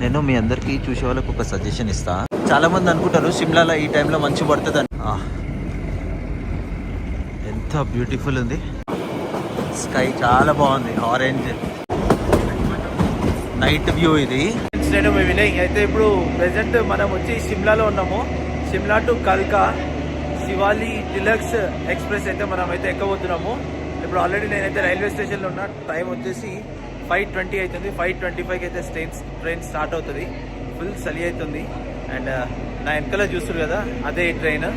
నేను మీ అందరికీ చూసే వాళ్ళకి ఒక సజెషన్ ఇస్తా. చాలా మంది అనుకుంటారు సిమ్లాలో ఈ టైంలో మంచు పడుతుందని. ఎంత బ్యూటిఫుల్ ఉంది, స్కై చాలా బాగుంది, ఆరెంజ్ నైట్ వ్యూ ఇది. నేను మీ వినయ్ అయితే ఇప్పుడు ప్రెసెంట్ మనం వచ్చి సిమ్లాలో ఉన్నాము. సిమ్లా టు కల్కా శివాలి డిలక్స్ ఎక్స్ప్రెస్ అయితే మనం అయితే ఎక్కబోతున్నాము. ఇప్పుడు ఆల్రెడీ నేనైతే రైల్వే స్టేషన్లో ఉన్నా. టైం వచ్చేసి 5:20 అవుతుంది. 5:25కి అయితే ట్రైన్ స్టార్ట్ అవుతుంది. ఫుల్ చలి అవుతుంది. అండ్ నా వెనకాల చూస్తారు కదా, అదే ట్రైన్,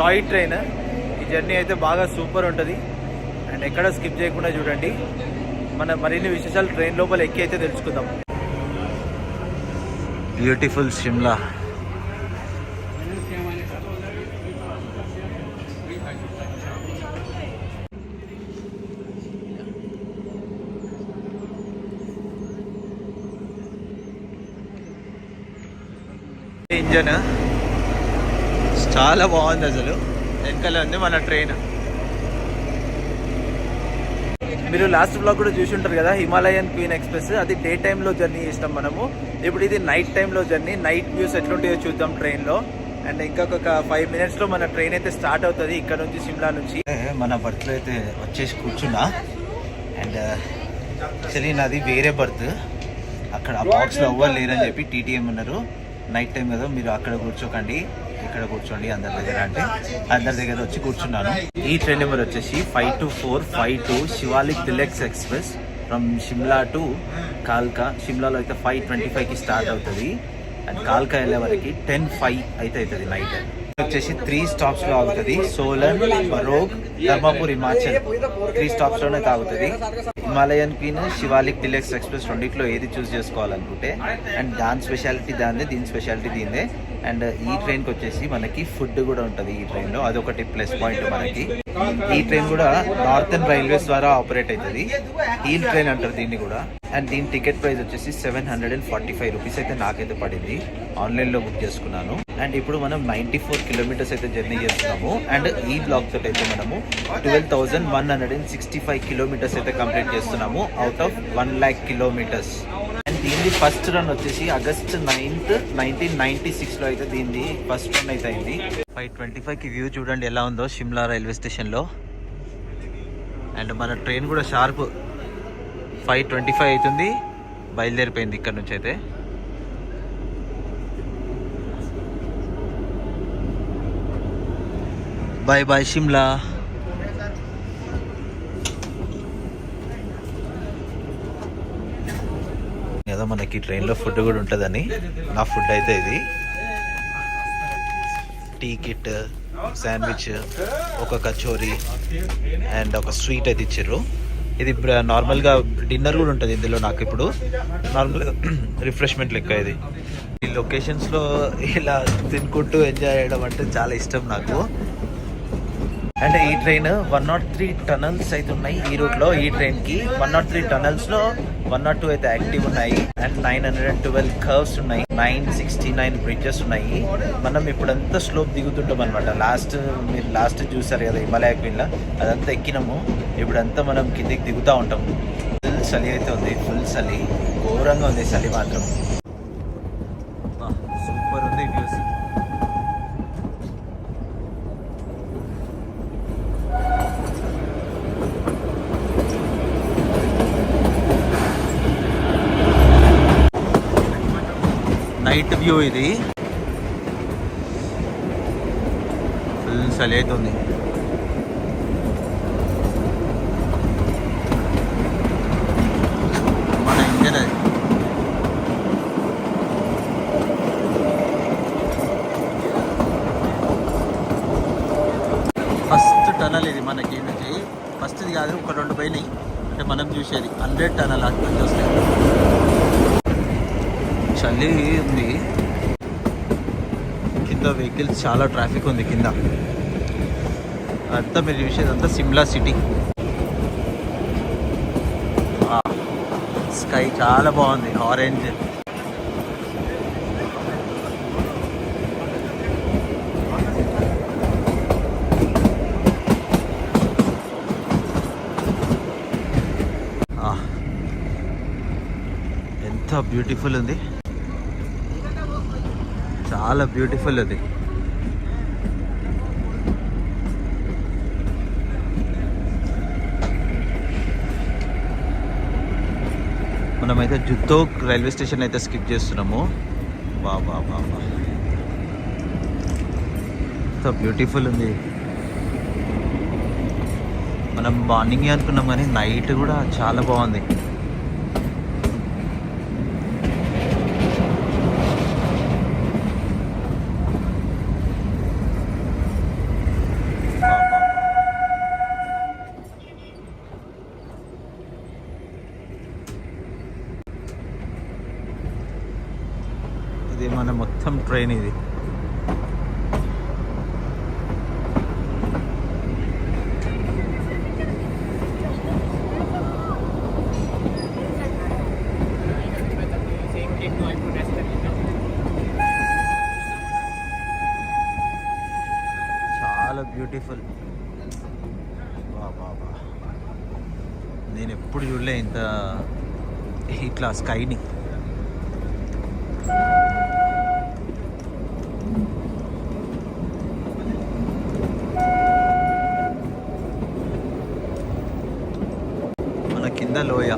టాయ్ ట్రైన్. ఈ జర్నీ అయితే బాగా సూపర్ ఉంటుంది. అండ్ ఎక్కడ స్కిప్ చేయకుండా చూడండి. మన మరిన్ని విశేషాలు ట్రైన్ లోపల ఎక్కి అయితే తెలుసుకుందాం. బ్యూటిఫుల్ షిమ్లా. ఇంజన్ చాలా బాగుంది అసలు. వెనకాల ఉంది మన ట్రైన్. మీరు లాస్ట్ బ్లాగ్ కూడా చూసి ఉంటారు కదా, హిమాలయన్ క్వీన్ ఎక్స్ప్రెస్. అది డే టైంలో జర్నీ చేస్తాం మనము. ఇప్పుడు ఇది నైట్ టైంలో జర్నీ. నైట్ వ్యూస్ ఎట్లుంటాయో చూద్దాం ట్రైన్లో. అండ్ ఇంకొక 5 minutesలో మన ట్రైన్ అయితే స్టార్ట్ అవుతుంది ఇక్కడ నుంచి, సిమ్లా నుంచి. మన బర్త్లో అయితే వచ్చేసి కూర్చున్నా. అండ్ యాక్చువల్లీ నాది వేరే బర్త్. అక్కడ ఆ బాక్స్లో ఎవ్వరు లేరని చెప్పి టీటీఎం ఉన్నారు. నైట్ టైం కదా, మీరు అక్కడ కూర్చోకండి, ఇక్కడ కూర్చోండి అందరి దగ్గర అంటే అందరి దగ్గర వచ్చి కూర్చున్నాను. ఈ ట్రైన్ నెంబర్ వచ్చేసి 52452 Shivalik deluxe express from Shimla to కాల్కా. షిమ్లాలో అయితే 5:25కి స్టార్ట్ అవుతుంది. అండ్ కాల్కా వెళ్ళే వరకు 10:05 అయితే అవుతుంది నైట్. వచ్చేసి 3 stops ఆగుతుంది. సోలన్, బరోగ్, ధర్మపూర్, హిమాచల్ 3 stops ఆగుతుంది. Himalayan queen, Shivalik deluxe express రెండిట్లో ఏది చూస్ చేసుకోవాలనుకుంటే. అండ్ దాని స్పెషాలిటీ దాన్ని, దీని స్పెషాలిటీ దీనిదే. అండ్ ఈ ట్రైన్కి వచ్చేసి మనకి ఫుడ్ కూడా ఉంటుంది ఈ ట్రైన్లో. అదొకటి ప్లస్ పాయింట్ మనకి. ఈ ట్రైన్ కూడా నార్థన్ రైల్వేస్ ద్వారా ఆపరేట్ అవుతుంది. హీల్ ట్రైన్ అంటారు దీన్ని కూడా. అండ్ దీని టికెట్ ప్రైస్ వచ్చేసి 745 రూపీస్ అయితే నాకైతే పడింది. ఆన్లైన్లో బుక్ చేసుకున్నాను. అండ్ ఇప్పుడు మనం 94 kilometers అయితే జర్నీ చేస్తున్నాము. అండ్ ఈ బ్లాక్ తోటి అయితే మనము 12,165 kilometers అయితే కంప్లీట్ చేస్తున్నాము out of 1 lakh kilometers. And దీన్ని ఫస్ట్ రన్ వచ్చేసి August 9th, 1996లో అయితే దీన్ని ఫస్ట్ రన్ అయితే అయింది. 5:25కి వ్యూ చూడండి ఎలా ఉందో షిమ్లా రైల్వే స్టేషన్లో. అండ్ మన ట్రైన్ కూడా షార్ప్ 5:25 అవుతుంది, బయలుదేరిపోయింది ఇక్కడ నుంచి అయితే. Bye bye Shimla. ఏదో మనకి ట్రైన్లో ఫుడ్ కూడా ఉంటుందని. నా ఫుడ్ అయితే ఇది టీ కిట్, శాండ్విచ్, ఒక కచోరీ అండ్ ఒక స్వీట్ అయితే ఇచ్చారు. ఇది నార్మల్గా డిన్నర్ కూడా ఉంటుంది ఇందులో. నాకు ఇప్పుడు నార్మల్గా రిఫ్రెష్మెంట్ లెక్క ఇది. ఈ లొకేషన్స్లో ఇలా తినుకుంటూ ఎంజాయ్ చేయడం అంటే చాలా ఇష్టం నాకు. అండ్ ఈ ట్రైన్ 103 tunnels అయితే ఉన్నాయి ఈ రూట్లో. ఈ ట్రైన్కి 103 tunnelsలో 102 అయితే యాక్టివ్ ఉన్నాయి. అండ్ 912 curves ఉన్నాయి, 969 bridges ఉన్నాయి. మనం ఇప్పుడంతా స్లోప్ దిగుతుంటాం అనమాట. మీరు లాస్ట్ చూసారు కదా హిమాలయ క్వీన్లో, అదంతా ఎక్కినాము. ఇప్పుడంతా మనం కిందికి దిగుతూ ఉంటాం. ఫుల్ చలి అయితే ఉంది, ఫుల్ చలి, ఘోరంగా ఉంది చలి మాత్రం. సూపర్ ఉంది వ్యూస్. నైట్ వ్యూ ఇది. ఫుల్ చలి అవుతుంది. మన ఇంజన్ అది. ఫస్ట్ టనల్ ఇది మనకి నుంచి. ఫస్ట్ ఇది కాదు, ఒక 2 పోయినాయి. అంటే మనం చూసేది 100 tunnel అటు నుంచి వస్తాయి. చలి ఉంది కింద, వెహికల్స్ చాలా ట్రాఫిక్ ఉంది కింద. అంతా మీరు చూసేది అంతా సిమ్లా సిటీ. స్కై చాలా బాగుంది, ఆరెంజ్. ఎంత బ్యూటిఫుల్ ఉంది. చాలా బ్యూటిఫుల్ అది. మనమైతే జుత్తోక్ రైల్వే స్టేషన్ అయితే స్కిప్ చేస్తున్నాము. వా వా వా వా, ఎంత బ్యూటిఫుల్ ఉంది. మనం మార్నింగ్ అనుకున్నాం కానీ నైట్ కూడా చాలా బాగుంది. ఇది మన మొత్తం ట్రైన్ ఇది. చాలా బ్యూటిఫుల్. నేను ఎప్పుడు చూడలే ఇంత ఇట్లా స్కైని. మన కింద లోయ,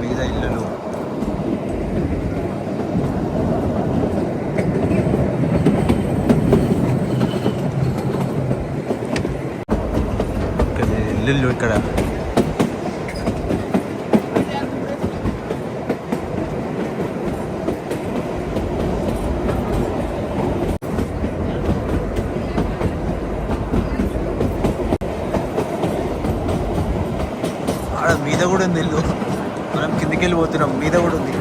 మీద ఇల్లులు. ఇల్లు ఇక్కడ ఆడ మీద కూడా ఉంది ఇల్లు. మనం కిందికి వెళ్ళిపోతున్నాం, మీద కూడా ఉంది.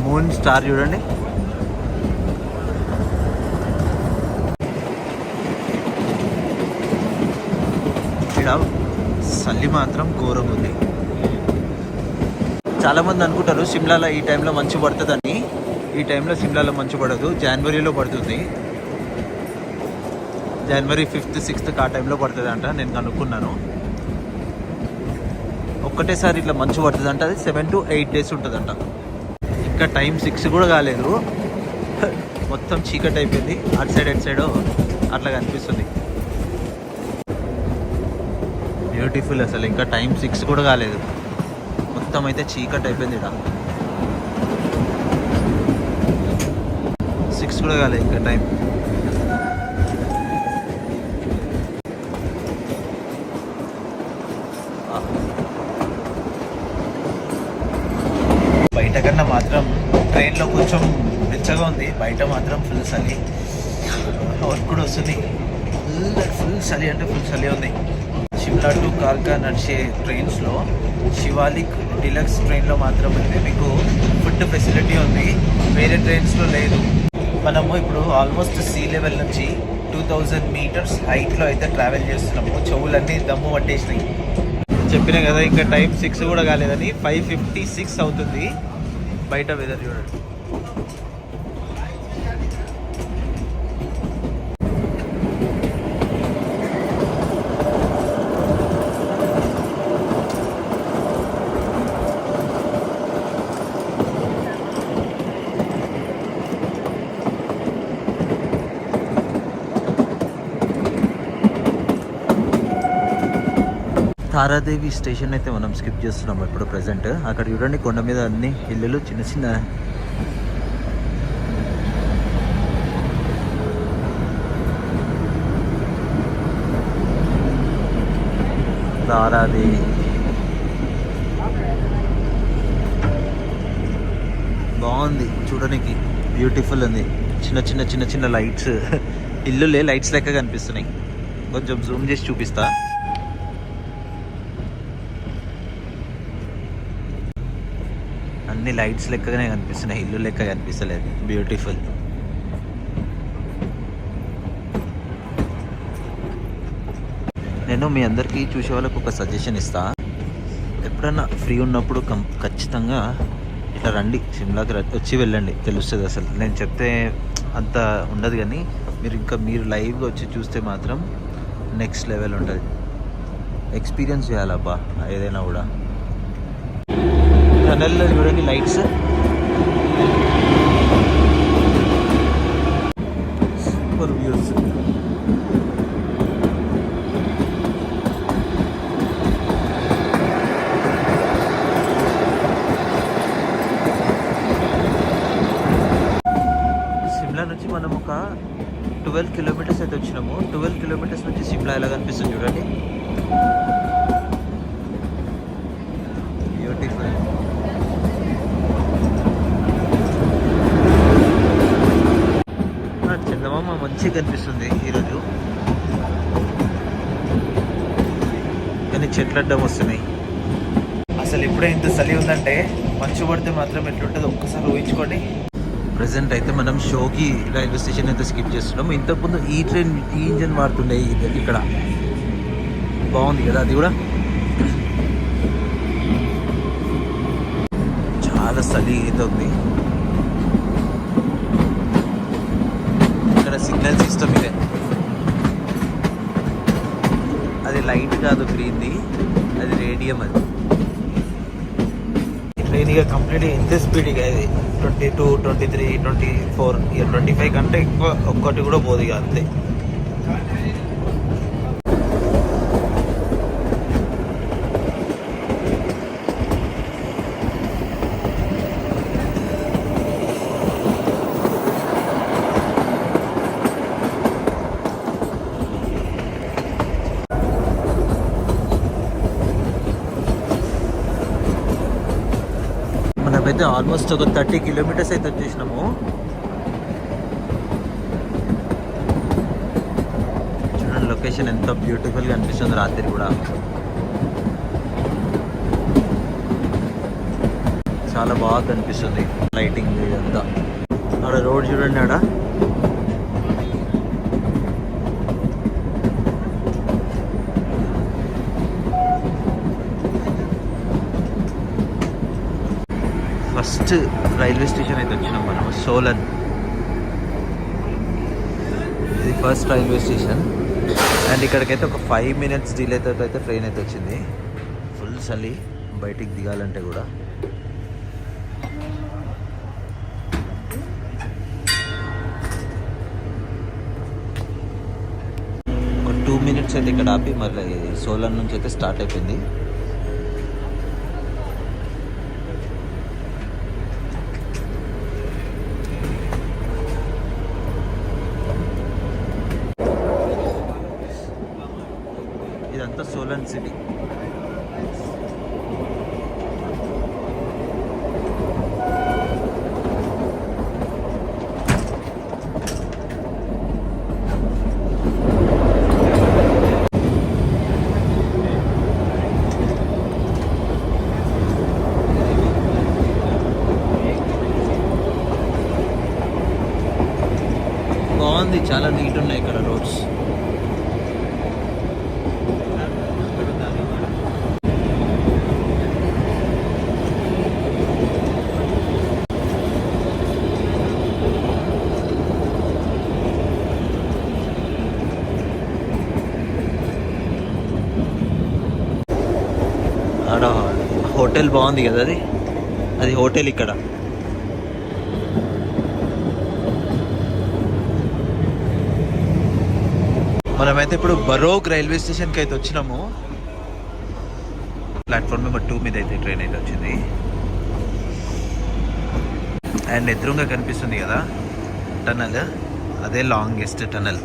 మూన్ స్టార్ చూడండి. ఇక్కడ చలి మాత్రం ఘోరంగా ఉంది. చాలామంది అనుకుంటారు సిమ్లాలో ఈ టైంలో మంచు పడుతుందని. ఈ టైంలో సిమ్లాలో మంచు పడదు, జనవరిలో పడుతుంది. జనవరి 5th 6th ఆ టైంలో పడుతుంది అంట. నేను కనుక్కున్నాను. ఒక్కటేసారి ఇట్లా మంచు పడుతుంది అంట. అది 7 to 8 days ఉంటుందంట. ఇంకా టైం 6 కూడా కాలేదు, మొత్తం చీకటి అయిపోయింది. అటు సైడ్ ఎటు సైడ్ అట్లా కనిపిస్తుంది. బ్యూటిఫుల్ అసలు. ఇంకా టైం 6 కూడా కాలేదు, మొత్తం అయితే చీకటి అయిపోయింది. ఇక్కడ 6 కూడా కాలేదు ఇంకా టైం. బయట కన్నా మాత్రం ట్రైన్లో కొంచెం వెచ్చగా ఉంది, బయట మాత్రం ఫుల్ చలి. వర్క్ కూడా వస్తుంది. ఫుల్ చలి అంటే ఫుల్ చలి ఉంది. షిమ్లా టు కాల్కా నడిచే ట్రైన్స్లో శివాలిక్ డిలక్స్ ట్రైన్లో మాత్రం అయితే మీకు ఫుడ్ ఫెసిలిటీ ఉంది, వేరే ట్రైన్స్లో లేదు. మనము ఇప్పుడు ఆల్మోస్ట్ సీ లెవెల్ నుంచి 2000 meters హైట్లో అయితే ట్రావెల్ చేస్తున్నాము. చెవులన్నీ దమ్ము పట్టేసినాయి. చెప్పినా కదా ఇంకా టైం 6 కూడా కాలేదని. 5:56 అవుతుంది. బయట వెదర్ చూడండి. తారాదేవి స్టేషన్ అయితే మనం స్కిప్ చేస్తున్నాం ఇప్పుడు ప్రెసెంట్. అక్కడ చూడండి కొండ మీద అన్ని ఇల్లులు చిన్న చిన్న. తారాదేవి బాగుంది చూడడానికి, బ్యూటిఫుల్ ఉంది. చిన్న చిన్న చిన్న చిన్న లైట్స్, ఇల్లులే లైట్స్ లెక్క కనిపిస్తున్నాయి. కొంచెం జూమ్ చేసి చూపిస్తా. అన్ని లైట్స్ లెక్కగానే కనిపిస్తున్నాయి, ఇల్లు లెక్క కనిపిస్తలేదు. బ్యూటిఫుల్. నేను మీ అందరికీ చూసే వాళ్ళకు ఒక సజెషన్ ఇస్తా. ఎప్పుడన్నా ఫ్రీ ఉన్నప్పుడు ఖచ్చితంగా ఇట్లా రండి, సిమ్లాకి వచ్చి వెళ్ళండి, తెలుస్తుంది. అసలు నేను చెప్తే అంత ఉండదు, కానీ మీరు లైవ్గా వచ్చి చూస్తే మాత్రం నెక్స్ట్ లెవెల్ ఉంటుంది. ఎక్స్పీరియన్స్ చేయాలబ్బా ఏదైనా కూడా. టనల్లో చూడండి లైట్స్, సూపర్ వ్యూస్. సిమ్లా నుంచి మనం ఒక 12 కిలోమీటర్స్ అయితే వచ్చినాము. 12 కిలోమీటర్స్ నుంచి సిమ్లా ఎలా కనిపిస్తుంది చూడండి, బ్యూటిఫుల్. చందమామ మంచిగా కనిపిస్తుంది ఈరోజు, కానీ చెట్లు అడ్డం వస్తున్నాయి. అసలు ఇప్పుడే ఇంత చలి ఉందంటే మంచు పడితే మాత్రం ఎట్లుంటుందో ఒక్కసారి ఊహించుకోండి. ప్రజెంట్ అయితే మనం షోకి రైల్వే స్టేషన్ అయితే స్కిప్ చేస్తున్నాం. ఇంతకుముందు ఈ ఇంజన్ వాడుతుండే ఇక్కడ, బాగుంది కదా అది కూడా. చాలా చలి అయితే ఉంది ఇక్కడ. సిగ్నల్ సిస్టమ్ ఇదే, అది లైట్ కాదు గ్రీన్ది, అది రేడియం. అది ట్రైన్ ఇక కంప్లీట్గా ఇంతే స్పీడ్గా ఇది 22, 23, 24, 25 కంటే ఎక్కువ ఒక్కటి కూడా పోదు ఇక, అంతే. మనమైతే ఆల్మోస్ట్ ఒక 30 కిలోమీటర్స్ అయితే వచ్చేసినాము. చూడండి లొకేషన్ ఎంత బ్యూటిఫుల్గా అనిపిస్తుంది రాత్రి కూడా. చాలా బాగా కనిపిస్తుంది లైటింగ్ ఇదంతా. ఆడ రోడ్ చూడండి, ఆడ ఫస్ట్ రైల్వే స్టేషన్ అయితే వచ్చినాం మనం, సోలన్. ఇది ఫస్ట్ రైల్వే స్టేషన్. అండ్ ఇక్కడికైతే ఒక 5 minutes డిలేతో అయితే ట్రైన్ అయితే వచ్చింది. ఫుల్ చలి బయటికి దిగాలంటే కూడా. ఒక 2 minutes అయితే ఇక్కడ ఆపి మళ్ళీ సోలన్ నుంచి అయితే స్టార్ట్ అయిపోయింది. ఇదంతా సోలన్ సిటీ. బాగుంది, చాలా నీట్ ఉన్నాయి ఇక్కడ రోడ్స్. ఆడ హోటల్ బాగుంది కదా, అది హోటల్ ఇక్కడ. మనమైతే ఇప్పుడు బరోగ్ రైల్వే స్టేషన్కి అయితే వచ్చినాము. ప్లాట్ఫామ్ నెంబర్ 2 మీద అయితే ట్రైన్ అయితే వచ్చింది. అండ్ ఎదురుగా కనిపిస్తుంది కదా టనల్, అదే లాంగెస్ట్ టనల్.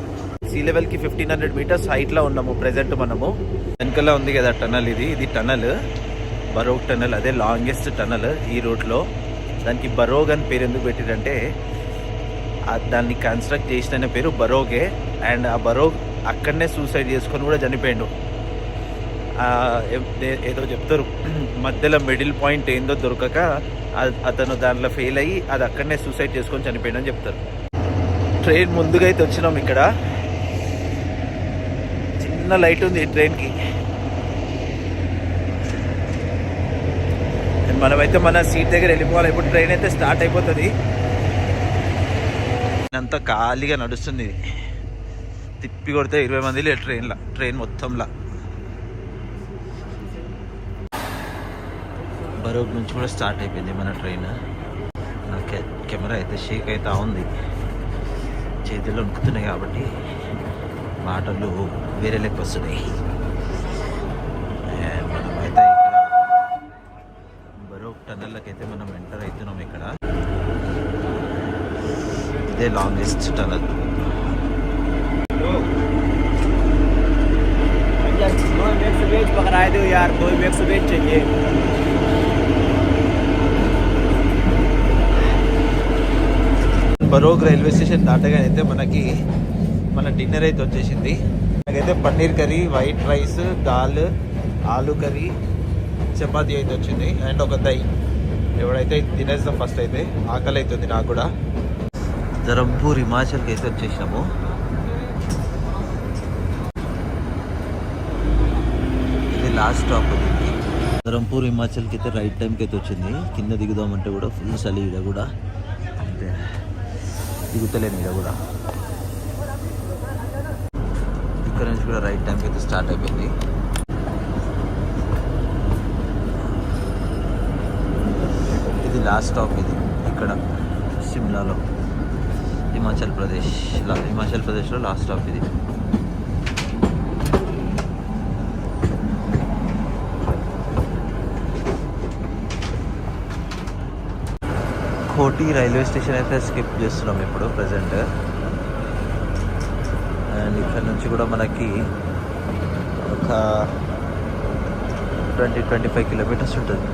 సీ లెవెల్కి 1500 meters హైట్లో ఉన్నాము ప్రెజెంట్ మనము. వెనకలా ఉంది కదా టనల్, ఇది టనల్, బరోగ్ టనల్. అదే లాంగెస్ట్ టనల్ ఈ రూట్లో. దానికి బరోగ్ అని పేరు ఎందుకు పెట్టిరంటే దాన్ని కన్స్ట్రక్ట్ చేసిన పేరు బరోగే. అండ్ ఆ బరోగ్ అక్కడనే సూసైడ్ చేసుకొని కూడా చనిపోయాడు. ఏదో చెప్తారు, మధ్యలో మిడిల్ పాయింట్ ఏందో దొరకక అతను దాంట్లో ఫెయిల్ అయ్యి అది అక్కడనే సూసైడ్ చేసుకొని చనిపోయాడు అని చెప్తారు. ట్రైన్ ముందుగా అయితే వచ్చినాం. ఇక్కడ చిన్న లైట్ ఉంది ట్రైన్కి. మనమైతే మన సీట్ దగ్గర వెళ్ళిపోవాలి. ఇప్పుడు ట్రైన్ అయితే స్టార్ట్ అయిపోతుంది. అంతా ఖాళీగా నడుస్తుంది. తిప్పి కొడితే 20 మంది లేదు ట్రైన్ మొత్తంలా. బరోగ్ నుంచి కూడా స్టార్ట్ అయిపోయింది మన ట్రైన్. నా కెమెరా అయితే షేక్ అవుతా ఉంది, చేతుల్లో ఉనుకుతున్నాయి కాబట్టి మాటలు వేరే లెక్క వస్తున్నాయి. మనమైతే ఇక్కడ బరోగ్ టనల్లోకి అయితే మనం ఎంటర్ అవుతున్నాం. ఇక్కడ ఇదే లాంగెస్ట్ టనల్. पकड़ा दो यार, 2 मिक्स वेज चाहिए. బరోగ్ రైల్వే స్టేషన్ దాటగానే అయితే మన డిన్నర్ అయితే వచ్చేసింది. నాకైతే paneer curry, white rice, dal, aloo curry, chapati అయితే వచ్చింది అండ్ ఒక దహి. ఎవడైతే తినేస్తాం ఫస్ట్. అయితే ఆకలి అవుతుంది నాకు కూడా. ధరంపూర్ హిమాచల్కి అయితే వచ్చేసినాము. ఇది లాస్ట్ స్టాప్. అది ధరంపూర్ హిమాచల్కి అయితే రైట్ టైంకి అయితే వచ్చింది. కింద దిగుదామంటే కూడా ఫుల్ చలి. ఈడ కూడా అంతే, దిగుతలేను. ఈడ కూడా ఇక్కడ నుంచి కూడా రైట్ టైంకి అయితే స్టార్ట్ అయిపోయింది. ఇది లాస్ట్ స్టాప్. ఇది ఇక్కడ సిమ్లాలో, హిమాచల్ ప్రదేశ్లో లాస్ట్ స్టాప్ ఇది. కోటి రైల్వే స్టేషన్ అయితే స్కిప్ చేస్తున్నాం ఇప్పుడు ప్రజెంట్. అండ్ ఇక్కడ నుంచి కూడా మనకి ఒక 20-25 కిలోమీటర్స్ ఉంటుంది.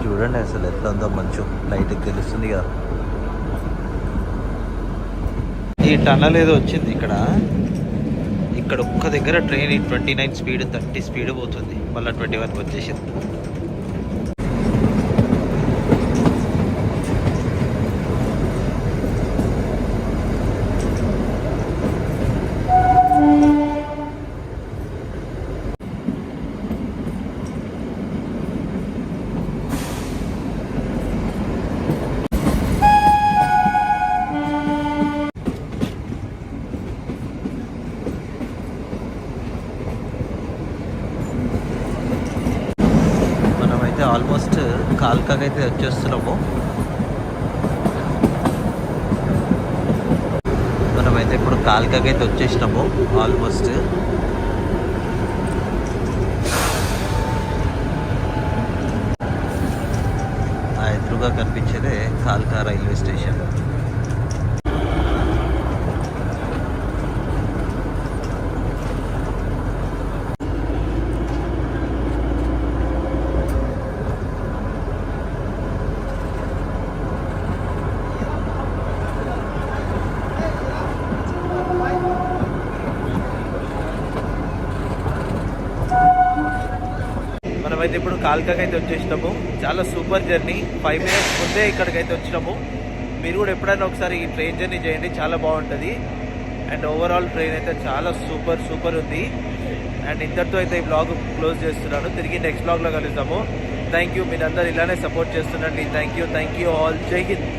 చూడండి అసలు ఎట్లా ఉందో మంచు లైట్కి తెలుస్తుంది కదా. ఈ టనల్ ఏదో వచ్చింది ఇక్కడ ఒక్క దగ్గర ట్రైన్ 29 స్పీడ్ 30 స్పీడ్ పోతుంది. మళ్ళీ 21 వచ్చేసింది. ఆల్మోస్ట్ కాల్కాకి అయితే వచ్చేస్తున్నాము. మనమైతే ఇప్పుడు కాల్కాకి అయితే వచ్చేసినాము ఆల్మోస్ట్. ఆ ఎదురుగా కనిపించేదే కాల్కా రైల్వే స్టేషన్. మనమైతే ఇప్పుడు కాల్కాకి అయితే వచ్చేసినాము. చాలా సూపర్ జర్నీ. 5 మినిట్స్ ముందే ఇక్కడికైతే వచ్చినాము. మీరు కూడా ఎప్పుడైనా ఒకసారి ఈ ట్రైన్ జర్నీ చేయండి, చాలా బాగుంటుంది. అండ్ ఓవరాల్ ట్రైన్ అయితే చాలా సూపర్ ఉంది. అండ్ ఇంతటితో అయితే ఈ బ్లాగ్ క్లోజ్ చేస్తున్నాను. తిరిగి నెక్స్ట్ బ్లాగ్లో కలుద్దాము. Thank you. మీరందరూ ఇలానే సపోర్ట్ చేస్తుండండి. Thank you all. జై హింద్.